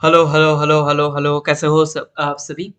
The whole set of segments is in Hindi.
Hello hello hello hello hello, कैसे हो सब आप सभी?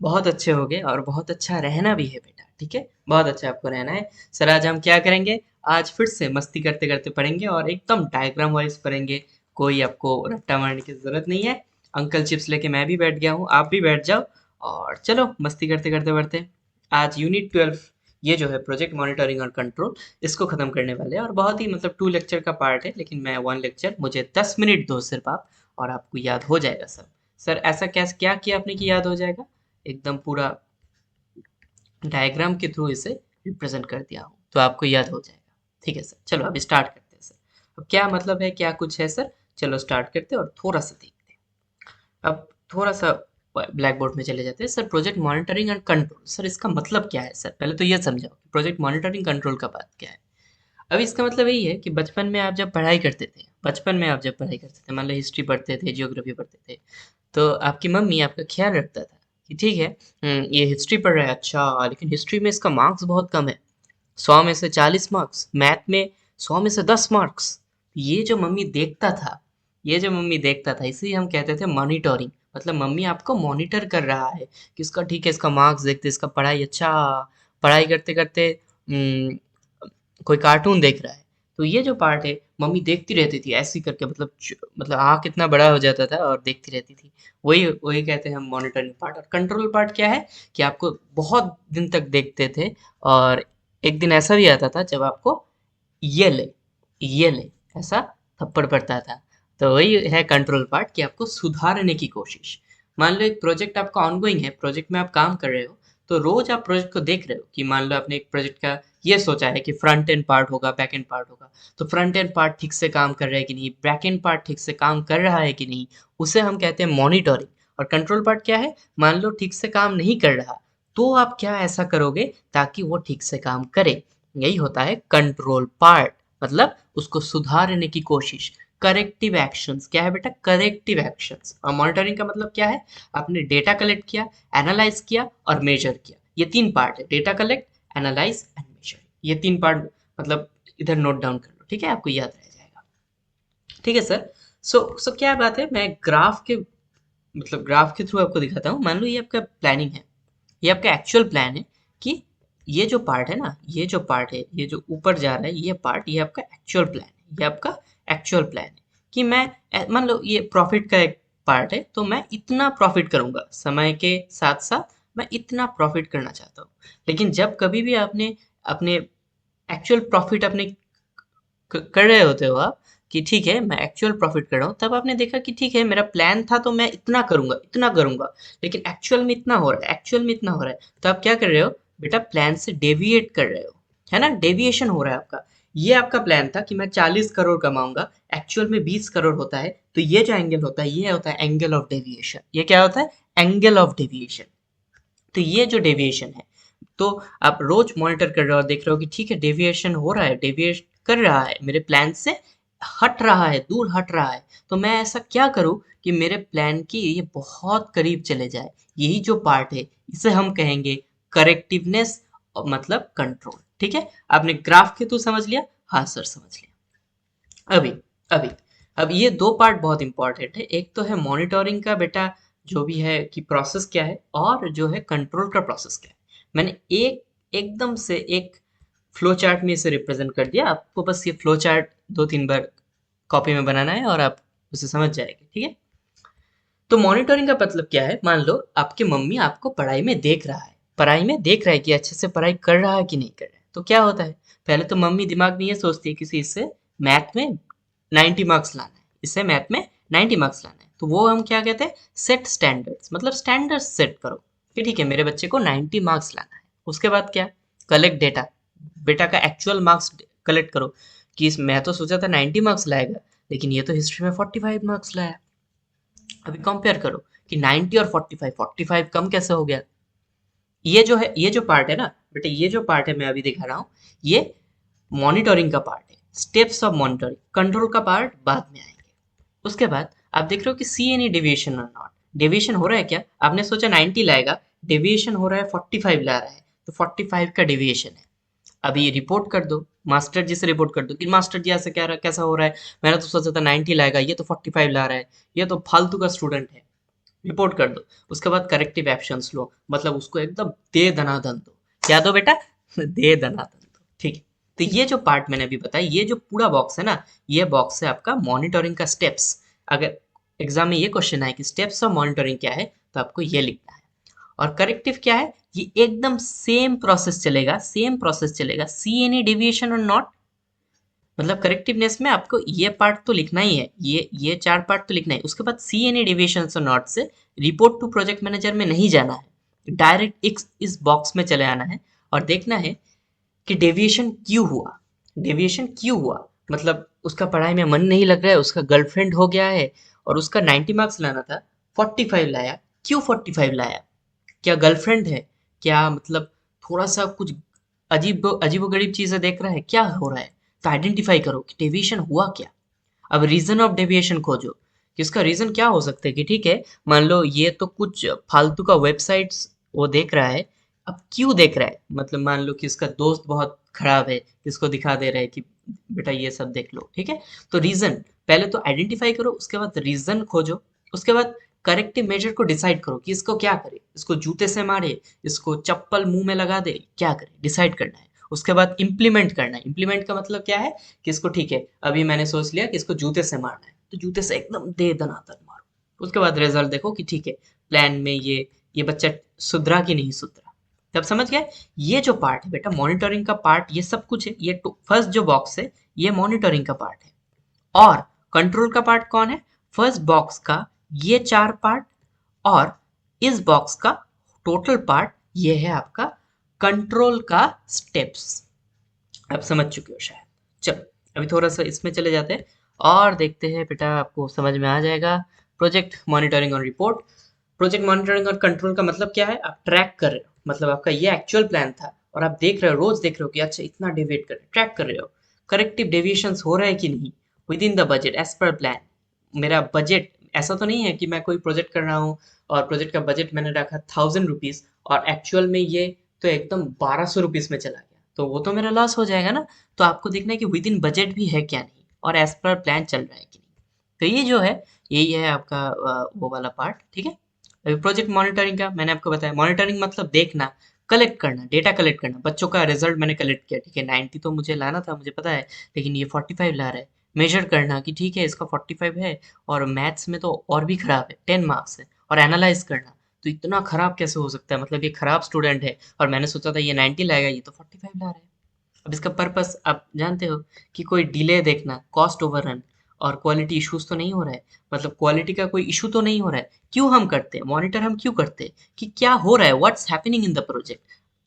बहुत अच्छे होगे और बहुत अच्छा रहना भी है बेटा, ठीक है? बहुत अच्छा आपको रहना है। सर आज हम क्या करेंगे? आज फिर से मस्ती करते करते पढ़ेंगे और एकदम डायग्राम वाइज पढ़ेंगे। कोई आपको रट्टा मारने की जरूरत नहीं है। अंकल चिप्स लेके मैं भी बैठ गया हूँ, आप भी बैठ जाओ और चलो मस्ती करते करते बढ़ते। आज यूनिट 12 ये जो है प्रोजेक्ट मॉनिटरिंग और कंट्रोल, इसको खत्म करने वाले हैं और बहुत ही मतलब 2 लेक्चर का पार्ट है, लेकिन मैं 1 लेक्चर, मुझे 10 मिनट दो सिर्फ आप, और आपको याद हो जाएगा सब। सर ऐसा क्या किया आपने कि याद हो जाएगा? एकदम पूरा डायग्राम के थ्रू इसे रिप्रेजेंट कर दिया हूँ तो आपको याद हो जाएगा। ठीक है सर, चलो अब स्टार्ट करते हैं सर। अब क्या मतलब है, क्या कुछ है सर? चलो स्टार्ट करते हैं और थोड़ा सा देखते हैं। अब थोड़ा सा ब्लैक बोर्ड में चले जाते हैं। Sir project monitoring and control, sir इसका मतलब क्या है? सर पहले तो ये समझाओ प्रोजेक्ट मॉनिटरिंग कंट्रोल का बात क्या है। अब इसका मतलब यही है कि बचपन में आप जब पढ़ाई करते थे, मान लो हिस्ट्री पढ़ते थे, जियोग्राफी पढ़ते थे, तो आपकी मम्मी आपका ख्याल रखता था कि ठीक है, ये हिस्ट्री पढ़ रहा है, अच्छा लेकिन हिस्ट्री में इसका मार्क्स बहुत कम है, 100 में से 40 मार्क्स, मैथ में 100 में से 10 मार्क्स। ये जो मम्मी देखता था, इसे हम कहते थे मॉनिटरिंग। मतलब मम्मी आपको मॉनिटर कर रहा है कि इसका ठीक है, इसका मार्क्स देखते, इसका पढ़ाई अच्छा, पढ़ाई करते करते कोई कार्टून देख रहा है, तो ये जो पार्ट है मम्मी देखती रहती थी ऐसे ही करके, मतलब आँख इतना बड़ा हो जाता था और देखती रहती थी। वही वही कहते हैं हम मॉनिटरिंग पार्ट। और कंट्रोल पार्ट क्या है कि आपको बहुत दिन तक देखते थे और एक दिन ऐसा भी आता था जब आपको ये ले ये ले ऐसा थप्पड़ पड़ता था। तो वही है कंट्रोल पार्ट कि आपको सुधारने की कोशिश। मान लो एक प्रोजेक्ट आपका ऑनगोइंग है, प्रोजेक्ट में आप काम कर रहे हो, तो रोज आप प्रोजेक्ट को देख रहे हो कि मान लो आपने एक प्रोजेक्ट का ये सोचा है कि फ्रंट एंड पार्ट होगा, बैक एंड पार्ट होगा, तो फ्रंट एंड पार्ट ठीक से काम कर रहा है कि नहीं, बैक एंड पार्ट ठीक से काम कर रहा है कि नहीं, उसे हम कहते हैं मॉनिटरिंग। और कंट्रोल पार्ट क्या है? मान लो ठीक से काम नहीं कर रहा, तो आप क्या ऐसा करोगे ताकि वो ठीक से काम करे? यही होता है कंट्रोल पार्ट। मतलब उसको सुधारने की कोशिश, करेक्टिव एक्शंस। क्या है बेटा? Corrective actions. और मॉनिटरिंग का मतलब क्या है? आपने डेटा कलेक्ट किया, एनालाइज किया और मेजर किया। ये 3 पार्ट है, data collect, analyse and measure. ये 3 पार्ट मतलब इधर नोट डाउन कर लो, ठीक है? आपको याद रह जाएगा। ठीक है सर। सो क्या बात है, मैं ग्राफ के थ्रू आपको दिखाता हूँ। मान लो ये आपका प्लानिंग है, ये आपका एक्चुअल प्लान है कि ये जो पार्ट है ना, ये जो पार्ट है, ये जो ऊपर जा रहा है, ये पार्ट, ये आपका एक्चुअल प्लान है। ये आपका एक्चुअल प्लान है कि मैं मान लो ये प्रॉफिट का एक पार्ट है, तो मैं इतना प्रॉफिट करूंगा, समय के साथ साथ मैं इतना प्रॉफिट करना चाहता हूँ। लेकिन जब कभी भी आपने अपने एक्चुअल प्रॉफिट अपने कर रहे होते हो आप, कि ठीक है मैं एक्चुअल प्रॉफिट कर रहा हूँ, तब आपने देखा कि ठीक है मेरा प्लान था तो मैं इतना करूंगा, इतना करूंगा, लेकिन एक्चुअल में इतना हो रहा है, एक्चुअल में इतना हो रहा है, तो आप क्या कर रहे हो बेटा? प्लान से डेविएट कर रहे हो, है ना? डेविएशन हो रहा है आपका। ये आपका प्लान था कि मैं 40 करोड़ कमाऊंगा, एक्चुअल में 20 करोड़ होता है, तो ये जो एंगल होता है, ये होता है एंगल ऑफ डेविएशन। ये क्या होता है? Angle of deviation. तो ये जो डेविएशन है, तो आप रोज मॉनिटर कर रहे हो और देख रहे हो कि ठीक है डेविएशन हो रहा है, डेविएट कर रहा है, मेरे प्लान से हट रहा है, दूर हट रहा है, तो मैं ऐसा क्या करूं कि मेरे प्लान की ये बहुत करीब चले जाए। यही जो पार्ट है इसे हम कहेंगे करेक्टिवनेस, मतलब कंट्रोल। ठीक है, आपने ग्राफ के थ्रू समझ लिया? हाँ सर समझ लिया। अभी अभी अब ये दो पार्ट बहुत इंपॉर्टेंट है। एक तो है मॉनिटरिंग का बेटा जो भी है कि प्रोसेस क्या है, और जो है कंट्रोल का प्रोसेस क्या है। मैंने एकदम से एक फ्लो चार्ट में इसे रिप्रेजेंट कर दिया। आपको बस ये फ्लो चार्ट 2-3 बार कॉपी में बनाना है और आप उसे समझ जाएंगे। ठीक है, तो मॉनिटरिंग का मतलब क्या है? मान लो आपकी मम्मी आपको पढ़ाई में देख रहा है कि अच्छे से पढ़ाई कर रहा है कि नहीं कर रहा है, तो क्या होता है? पहले तो मम्मी दिमाग में ये सोचती है किसी इससे मैथ में 90 मार्क्स लाना है, इससे मैथ में 90 मार्क्स लाना है, तो वो हम क्या कहते हैं? Set standards. मतलब स्टैंडर्ड्स सेट करो कि ठीक है मेरे बच्चे को 90 मार्क्स लाना है। उसके बाद क्या? कलेक्ट डेटा, बेटा का एक्चुअल मार्क्स कलेक्ट करो कि मैं तो सोचा था 90 मार्क्स लाएगा, लेकिन ये तो हिस्ट्री में 45 मार्क्स लाया। अभी कंपेयर करो कि 90 और 45, 45 कम कैसे हो गया? ये जो है, ये जो पार्ट है ना बेटा, ये जो पार्ट है मैं अभी दिखा रहा हूँ, ये मॉनिटरिंग का पार्ट है। Steps of monitoring. कंट्रोल का पार्ट बाद में आएंगे। उसके बाद आप देख रहे हो कि सी एनी डेविएशन और नॉट। डेविएशन हो रहा है क्या? आपने सोचा 90 लाएगा, डेविएशन हो रहा है 45 ला रहा है, तो 45 का डेविएशन है। अभी रिपोर्ट कर दो मास्टर जी से रिपोर्ट कर दो कि मास्टर जी ऐसे क्या कैसा हो रहा है, मैंने तो सोचा था 90 लाएगा, ये तो 45 ला रहा है, ये तो फालतू का स्टूडेंट है। रिपोर्ट कर दो। उसके बाद करेक्टिव एक्शंस लो, मतलब उसको एकदम दे दनादन दो। क्या दो बेटा? दे दनादन दो। ठीक है। तो ये जो पार्ट मैंने अभी बताया, ये जो पूरा बॉक्स है ना, ये बॉक्स है आपका मॉनिटरिंग का स्टेप्स। अगर एग्जाम में ये क्वेश्चन है कि स्टेप्स ऑफ मॉनिटरिंग क्या है, तो आपको ये लिखना है। और करेक्टिव क्या है, ये एकदम सेम प्रोसेस चलेगा, सेम प्रोसेस चलेगा, सी एनी डेविएशन और नॉट। मतलब करेक्टिवनेस में आपको ये पार्ट तो लिखना ही है, ये 4 पार्ट तो लिखना है। उसके बाद सी एनी डेविएशंस और नॉट से रिपोर्ट टू प्रोजेक्ट मैनेजर में नहीं जाना है, डायरेक्ट इस बॉक्स में चले आना है और देखना है कि डेविएशन क्यों हुआ। डेविएशन क्यों हुआ, मतलब उसका पढ़ाई में मन नहीं लग रहा है, उसका गर्लफ्रेंड हो गया है और उसका 90 मार्क्स लाना था, 45 लाया। क्यों 45 लाया? क्या गर्लफ्रेंड है? क्या मतलब थोड़ा सा कुछ अजीबो-गरीब चीज़ें देख रहा है? क्या हो रहा है? तो आइडेंटिफाई करो कि डेविएशन हुआ क्या? अब रीज़न ऑफ डेविएशन खोजो कि इसका रीज़न क्या हो सकता है। कि ठीक है, मान लो ये तो कुछ फालतू का वेबसाइट्स वो देख रहा है। अब क्यों देख रहा है? मतलब मान लो कि इसका दोस्त बहुत खराब है, इसको दिखा दे रहा है कि बेटा ये सब देख लो, ठीक है? तो रीज़न पहले तो आइडेंटिफाई करो, उसके बाद रीज़न खोजो, उसके बाद करेक्टिव मेजर को डिसाइड करो कि इसको क्या करे। इसको जूते से मारे, इसको चप्पल मुंह में लगा दे, क्या करे, डिसाइड करना है। उसके बाद इम्प्लीमेंट करना है। इम्प्लीमेंट का मतलब क्या है कि इसको ठीक है, अभी मैंने सोच लिया कि इसको जूते से मारना है, तो जूते से एकदम दे दनादन मारो। उसके बाद रिजल्ट देखो कि ठीक है, प्लान में ये बच्चा सुधरा कि नहीं सुधरा। तब समझ गए? ये जो पार्ट है बेटा मॉनिटरिंग का पार्ट, ये सब कुछ है। ये फर्स्ट जो बॉक्स है, ये मॉनिटरिंग का पार्ट है। और कंट्रोल का पार्ट कौन है? फर्स्ट बॉक्स का ये 4 पार्ट और इस बॉक्स का टोटल पार्ट ये है आपका कंट्रोल का स्टेप्स। आप समझ चुके हो शायद। चलो अभी थोड़ा सा इसमें चले जाते हैं और देखते हैं बेटा, आपको समझ में आ जाएगा। प्रोजेक्ट मॉनिटरिंग और रिपोर्ट। प्रोजेक्ट मॉनिटरिंग और कंट्रोल का मतलब क्या है? आप ट्रैक कर रहे हो, मतलब आपका ये एक्चुअल प्लान था और आप देख रहे हो, रोज देख रहे हो कि अच्छा इतना डेविएट कर रहे हो, ट्रैक कर रहे हो करेक्टिव डेविएशंस हो रहा है कि नहीं within the budget as per plan. मेरा बजट ऐसा तो नहीं है कि मैं कोई प्रोजेक्ट कर रहा हूँ और प्रोजेक्ट का बजट मैंने रखा 1000 रुपीज और एक्चुअल में ये तो एकदम 1200 रुपीज में चला गया, तो वो तो मेरा लॉस हो जाएगा ना। तो आपको देखना है कि विद इन बजट भी है क्या नहीं और एज पर प्लान चल रहा है कि नहीं। तो ये जो है, यही है आपका वो वाला पार्ट। ठीक है। अभी प्रोजेक्ट मॉनिटरिंग का मैंने आपको बताया। मॉनिटरिंग मतलब देखना, कलेक्ट करना, डेटा कलेक्ट करना। बच्चों का रिजल्ट मैंने कलेक्ट किया, ठीक है, 90 तो मुझे लाना था, मुझे पता है, लेकिन ये 45 ला रहा है। मेजर करना कि ठीक है इसका 45 है और मैथ्स में तो और भी खराब है, 10 मार्क्स है। और एनालाइज करना, तो इतना खराब कैसे हो सकता है, मतलब ये खराब स्टूडेंट है और मैंने सोचा था ये 90 लाएगा, ये तो 45 ला रहा है। अब इसका पर्पस आप जानते हो कि कोई डिले देखना, कॉस्ट ओवररन और क्वालिटी इश्यूज तो नहीं हो रहा है, मतलब क्वालिटी का कोई इशू तो नहीं हो रहा है। क्यों हम करते हैं मॉनिटर? हम क्यों करते हैं कि क्या हो रहा है, what's happening in the project.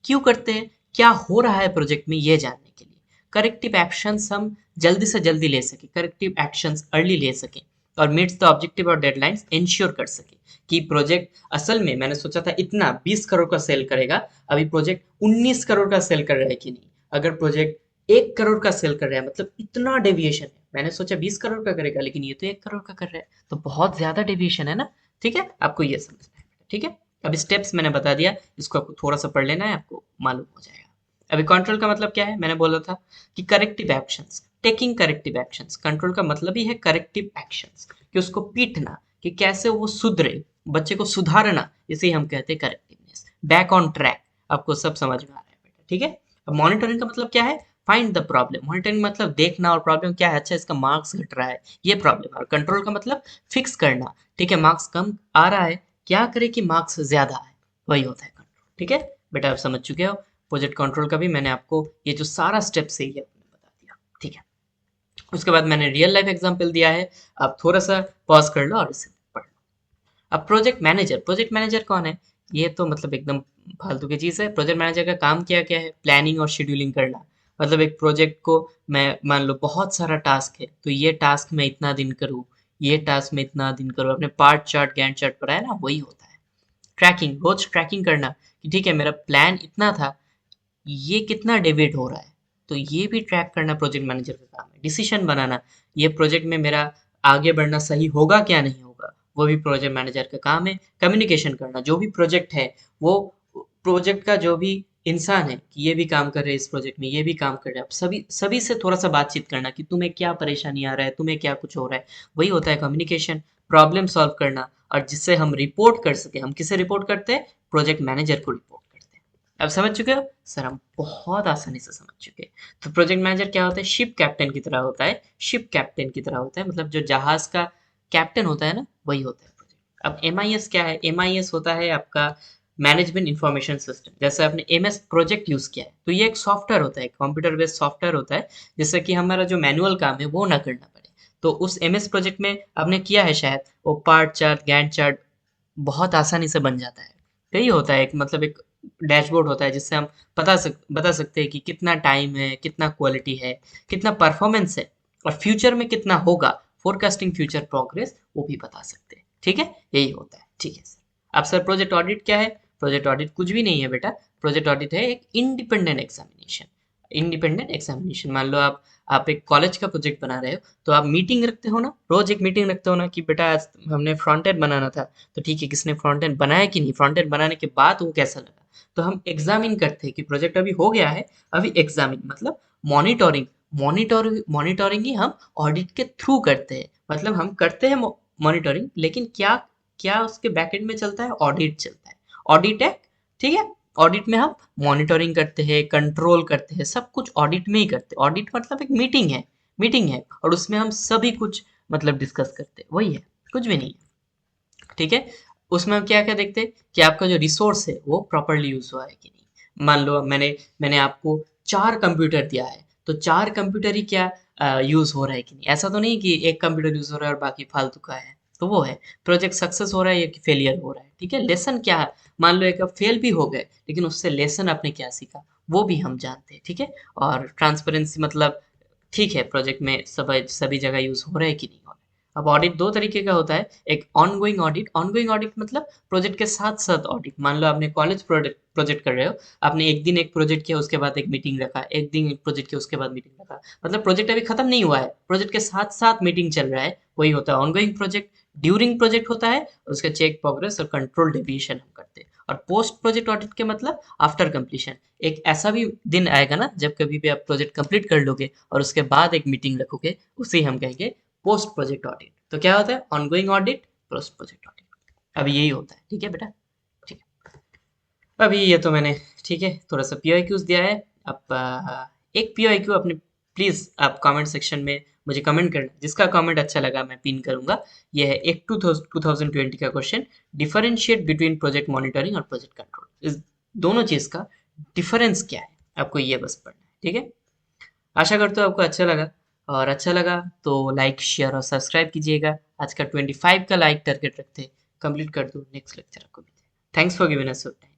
क्यों करते हैं, क्या हो रहा है प्रोजेक्ट में, ये जानने के लिए। करेक्टिव एक्शंस हम जल्दी से जल्दी ले सके, करेक्टिव एक्शंस अर्ली ले सके और मीट्स द ऑब्जेक्टिव और डेडलाइंस इंश्योर कर सके कि प्रोजेक्ट असल में मैंने सोचा था इतना 20 करोड़ का सेल करेगा, अभी प्रोजेक्ट 19 करोड़ का सेल कर रहा है कि नहीं। अगर प्रोजेक्ट 1 करोड़ का सेल कर रहा है, मतलब इतना डेविएशन है, मैंने सोचा 20 करोड़ का करेगा लेकिन ये तो 1 करोड़ का कर रहा है, तो बहुत ज्यादा डेविएशन है ना। ठीक है, आपको ये समझना है। ठीक है, अब स्टेप्स मैंने बता दिया, इसको आपको थोड़ा सा पढ़ लेना है, आपको मालूम हो जाएगा। अभी कंट्रोल का मतलब क्या है, मैंने बोला था कि corrective actions, taking corrective actions. Control का मतलब ही है करेक्टिव एक्शंस, कि उसको पीटना, कि कैसे वो सुधरे, बच्चे को सुधारना, इसे हम कहते हैं करेक्टिवनेस। बैक ऑन ट्रैक, आपको सब समझ में आ रहा है बेटा। ठीक है। अब मॉनिटरिंग का मतलब क्या है? Find the problem. मॉनिटरिंग मतलब देखना और प्रॉब्लम क्या है, अच्छा इसका मार्क्स घट रहा है, ये प्रॉब्लम है। और कंट्रोल का मतलब फिक्स करना, ठीक है, मार्क्स कम आ रहा है, क्या करे कि मार्क्स ज्यादा आए, वही होता है कंट्रोल। ठीक है बेटा, आप समझ चुके हो। प्रोजेक्ट कंट्रोल का भी मैंने आपको ये जो सारा स्टेप्स है ये आपने बता दिया। ठीक है, उसके बाद मैंने रियल लाइफ एग्जांपल दिया है, आप थोड़ा सा पॉज कर लो और इसे पढ़ लो। अब प्रोजेक्ट मैनेजर, प्रोजेक्ट मैनेजर कौन है? ये तो मतलब एकदम फालतू की चीज़ है। प्रोजेक्ट मैनेजर का काम क्या क्या है? प्लानिंग और शेड्यूलिंग करना। मतलब एक प्रोजेक्ट को मैं मान लो बहुत सारा टास्क है, तो ये टास्क मैं इतना दिन करूँ, ये टास्क मैं इतना दिन करूँ, अपने पार्ट चार्ट गैंट चार्ट पर है ना, वही होता है। ट्रैकिंग, रोज ट्रैकिंग करना कि ठीक है मेरा प्लान इतना था, ये कितना डेविएट हो रहा है, तो ये भी ट्रैक करना प्रोजेक्ट मैनेजर का काम है। डिसीजन बनाना, ये प्रोजेक्ट में मेरा आगे बढ़ना सही होगा क्या नहीं होगा, वो भी प्रोजेक्ट मैनेजर का काम है। कम्युनिकेशन करना, जो भी प्रोजेक्ट है वो प्रोजेक्ट का जो भी इंसान है कि ये भी काम कर रहे हैं इस प्रोजेक्ट में, ये भी काम कर रहे हैं। आप सभी सभी से थोड़ा सा बातचीत करना कि तुम्हें क्या परेशानी आ रहा है, तुम्हें क्या कुछ हो रहा है। वही होता है कम्युनिकेशन, प्रॉब्लम सॉल्व करना, और जिससे हम रिपोर्ट कर सके। हम किसे रिपोर्ट करते हैं? प्रोजेक्ट मैनेजर को रिपोर्ट करते हैं। अब समझ चुके हो सर? हम बहुत आसानी से समझ चुके हैं। तो प्रोजेक्ट मैनेजर क्या होता है? शिप कैप्टन की तरह होता है। शिप कैप्टन की तरह होता है, मतलब जो जहाज का कैप्टन होता है ना, वही होता है प्रोजेक्ट। अब एमआईएस क्या है? एमआईएस होता है आपका मैनेजमेंट इंफॉर्मेशन सिस्टम। जैसे आपने एमएस प्रोजेक्ट यूज किया है, तो ये एक सॉफ्टवेयर होता है, कंप्यूटर बेस्ड सॉफ्टवेयर होता है, जिससे कि हमारा जो मैनुअल काम है वो ना करना पड़े। तो उस एमएस प्रोजेक्ट में आपने किया है शायद, वो पार्ट चार्ट, गैंट चार्ट बहुत आसानी से बन जाता है। यही होता है एक, मतलब एक डैशबोर्ड होता है, जिससे हम बता सकते हैं कि कितना टाइम है, कितना क्वालिटी है, कितना परफॉर्मेंस है, और फ्यूचर में कितना होगा। फोरकास्टिंग फ्यूचर प्रोग्रेस वो भी बता सकते हैं। ठीक है, यही होता है। ठीक है सर। अब सर प्रोजेक्ट ऑडिट क्या है? प्रोजेक्ट ऑडिट कुछ भी नहीं है बेटा। प्रोजेक्ट ऑडिट है एक इंडिपेंडेंट एग्जामिनेशन। इंडिपेंडेंट एग्जामिनेशन, मान लो आप एक कॉलेज का प्रोजेक्ट बना रहे हो, तो आप मीटिंग रखते हो ना, रोज एक मीटिंग रखते हो ना कि बेटा आज हमने फ्रंट एंड बनाना था, तो ठीक है, किसने फ्रंट एंड बनाया कि नहीं, फ्रंट एंड बनाने के बाद वो कैसा लगा। तो हम एग्जामिन करते हैं कि प्रोजेक्ट अभी हो गया है, अभी एग्जामिन मतलब मॉनिटरिंग। मॉनिटरिंग ही हम ऑडिट के थ्रू करते हैं। मतलब हम करते हैं मॉनिटरिंग, लेकिन क्या क्या उसके बैकएंड में चलता है? ऑडिट चलता है। ऑडिट है, ठीक है। ऑडिट में हम मॉनिटरिंग करते हैं, कंट्रोल करते हैं, सब कुछ ऑडिट में ही करते हैं। ऑडिट मतलब एक मीटिंग है, और उसमें हम सभी कुछ मतलब डिस्कस करते हैं, वही है, कुछ भी नहीं है। ठीक है। उसमें हम क्या क्या देखते हैं कि आपका जो रिसोर्स है वो प्रॉपरली यूज हुआ है कि नहीं। मान लो मैंने आपको 4 कंप्यूटर दिया है, तो 4 कंप्यूटर ही क्या यूज हो रहा है कि नहीं। ऐसा तो नहीं कि एक कंप्यूटर यूज हो रहा है और बाकी फालतू का है। तो वो है प्रोजेक्ट सक्सेस हो रहा है या कि फेलियर हो रहा है। ठीक है, लेसन क्या है? मान लो एक फेल भी हो गए, लेकिन उससे लेसन आपने क्या सीखा, वो भी हम जानते हैं। ठीक है। और ट्रांसपेरेंसी मतलब ठीक है, प्रोजेक्ट में सब सभी जगह यूज हो रहा है कि नहीं हो रहा है। अब ऑडिट दो तरीके का होता है। एक ऑनगोइंग ऑडिट मतलब प्रोजेक्ट के साथ साथ ऑडिट। मान लो आपने कॉलेज प्रोजेक्ट कर रहे हो, आपने एक दिन एक प्रोजेक्ट किया, उसके बाद एक मीटिंग रखा, एक दिन एक प्रोजेक्ट किया, उसके बाद मीटिंग रखा। मतलब प्रोजेक्ट अभी खत्म नहीं हुआ है, प्रोजेक्ट के साथ साथ मीटिंग चल रहा है, वही होता है ऑनगोइंग प्रोजेक्ट। ड्यूरिंग प्रोजेक्ट होता है, उसका चेक प्रोग्रेस और कंट्रोल डेविएशन हम करते हैं। और पोस्ट प्रोजेक्ट ऑडिट के मतलब आफ्टर कंप्लीशन। एक ऐसा भी दिन आएगा ना, जब कभी भी आप प्रोजेक्ट कंप्लीट कर लोगे और उसके बाद एक मीटिंग रखोगे, उसे हम कहेंगे पोस्ट प्रोजेक्ट ऑडिट। तो क्या होता है? Ongoing audit, post project audit. अब यही होता है। ठीक है बेटा, ठीक है। अभी ये तो मैंने, ठीक है, थोड़ा सा पीवाईक्यूज दिया है। अब एक पीवाईक्यू अपने प्लीज आप कमेंट सेक्शन में मुझे कमेंट करना, जिसका कमेंट अच्छा लगा मैं पिन करूंगा। ये है एक 2020 का question. Differentiate between project monitoring और प्रोजेक्ट कंट्रोल। इस दोनों चीज का डिफरेंस क्या है, आपको ये बस पढ़ना है। ठीक है। आशा करता हूँ आपको अच्छा लगा, और अच्छा लगा तो लाइक, शेयर और सब्सक्राइब कीजिएगा। आज का 25 का लाइक टारगेट रखते, कंप्लीट कर दो, नेक्स्ट लेक्चर आपको मिलते हैं। Thanks for giving us your time.